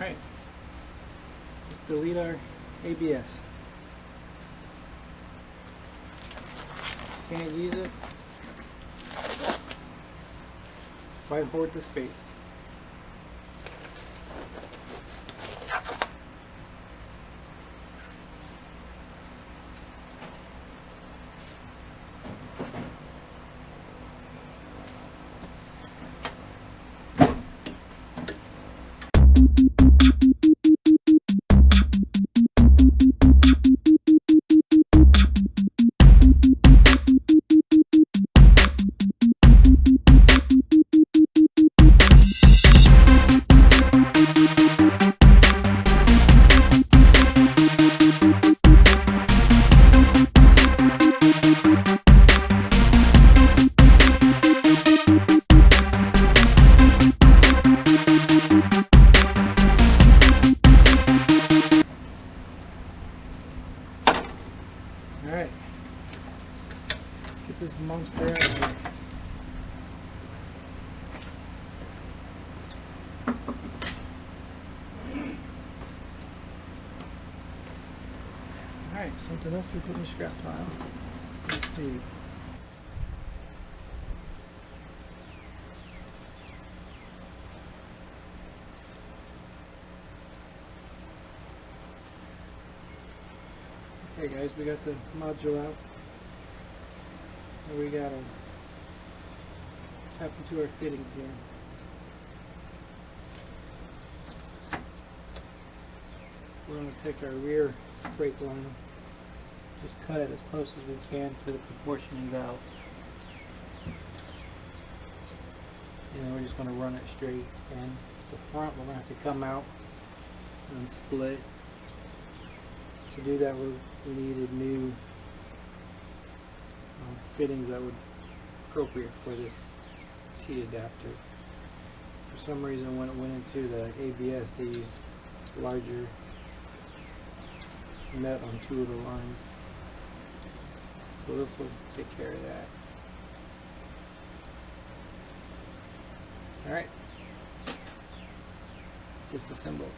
Alright, let's delete our ABS. Can't use it. Why hoard the space? Alright, let's get this monster out of here. Alright, something else we put in the scrap pile. Let's see. Okay guys, we got the module out. And we gotta tap into our fittings here. We're going to take our rear brake line, just cut it as close as we can to the proportioning valve. And we're just going to run it straight in. The front we're going to have to come out and split. To do that we needed new fittings that would appropriate for this T adapter. For some reason when it went into the ABS they used larger nut on two of the lines. So this will take care of that. Alright. Disassemble.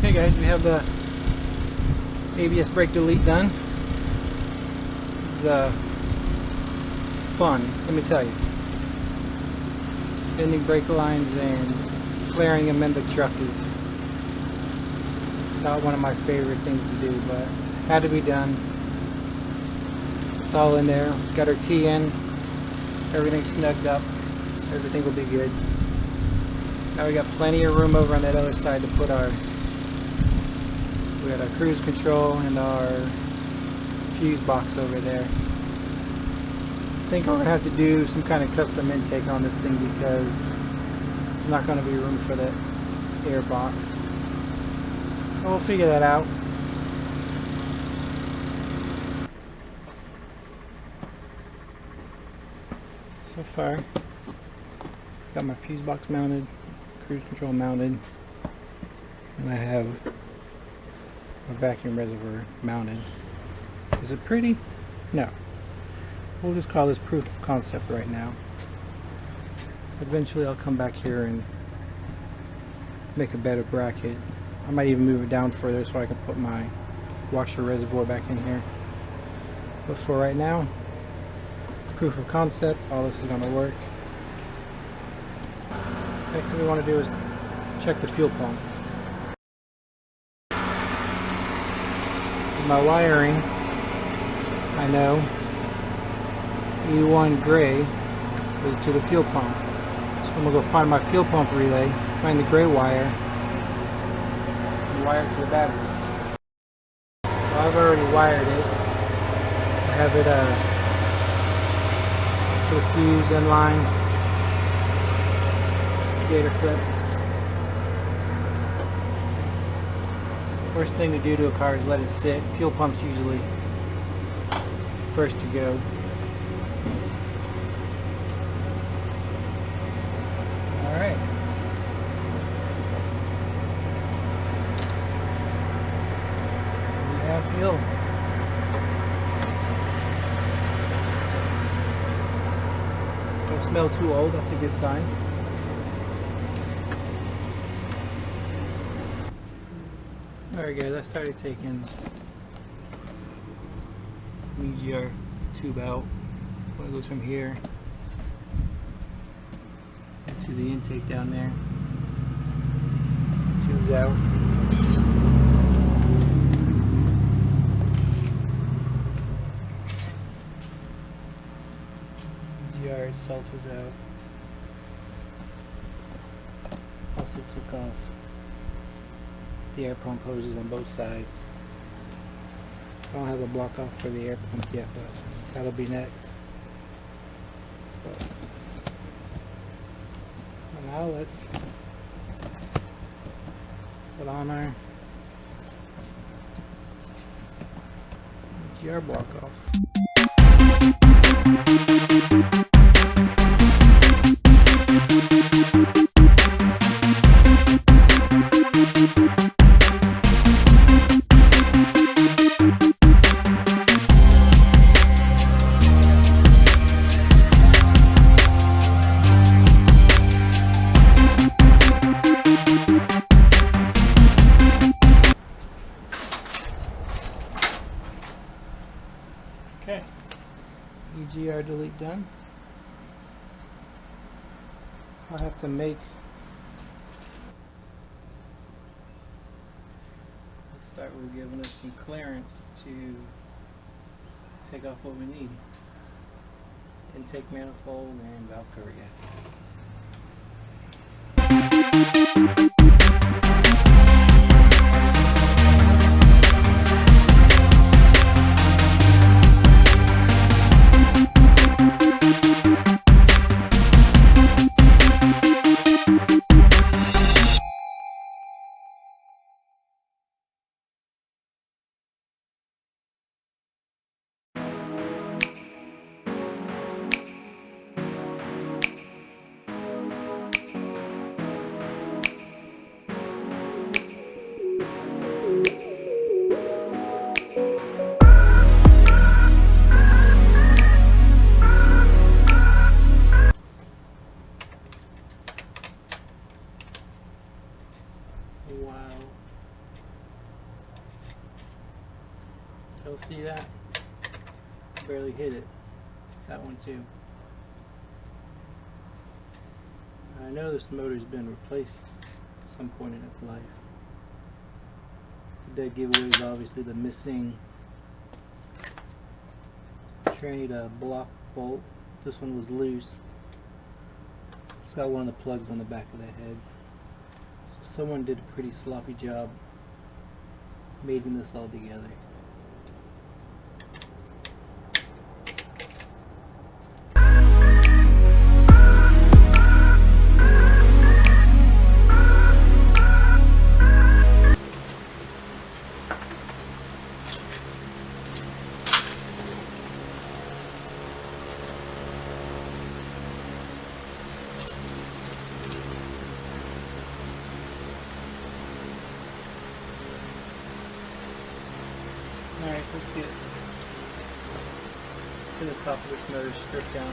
Okay guys, we have the ABS brake delete done. It's fun, let me tell you. Bending brake lines and flaring them in the truck is not one of my favorite things to do, but had to be done. It's all in there. Got our T in, everything's snugged up, everything will be good. Now we got plenty of room over on that other side to put we got our cruise control and our fuse box over there. I think we're going to have to do some kind of custom intake on this thing because there's not going to be room for the air box. But we'll figure that out. So far, got my fuse box mounted, cruise control mounted, and I have a vacuum reservoir mounted. Is it pretty? No. We'll just call this proof of concept right now. Eventually I'll come back here and make a better bracket. I might even move it down further so I can put my washer reservoir back in here. But for right now, proof of concept, all this is going to work. Next thing we want to do is check the fuel pump. My wiring, I know, E1 gray goes to the fuel pump. So I'm going to go find my fuel pump relay, find the gray wire, and wire it to the battery. So I've already wired it. I have it put a fuse in line, gator clip. First thing to do to a car is let it sit. Fuel pump's usually first to go. Alright. We have fuel. Don't smell too old, that's a good sign. Alright guys, I started taking some EGR tube out. It goes from here to the intake down there. Tube's out. EGR itself is out. Also took off the air pump hoses on both sides. I don't have the block off for the air pump yet, but that'll be next. And now let's put on our GR block off. Okay, EGR delete done. I'll have to make, let's start with giving us some clearance to take off what we need. Intake manifold and valve cover gaskets. Wow. You'll see that? Barely hit it. That one too. I know this motor's been replaced at some point in its life. The dead giveaway is obviously the missing tranny to block bolt. This one was loose. It's got one of the plugs on the back of the heads. So someone did a pretty sloppy job mating this all together. Alright, let's get the top of this motor stripped down.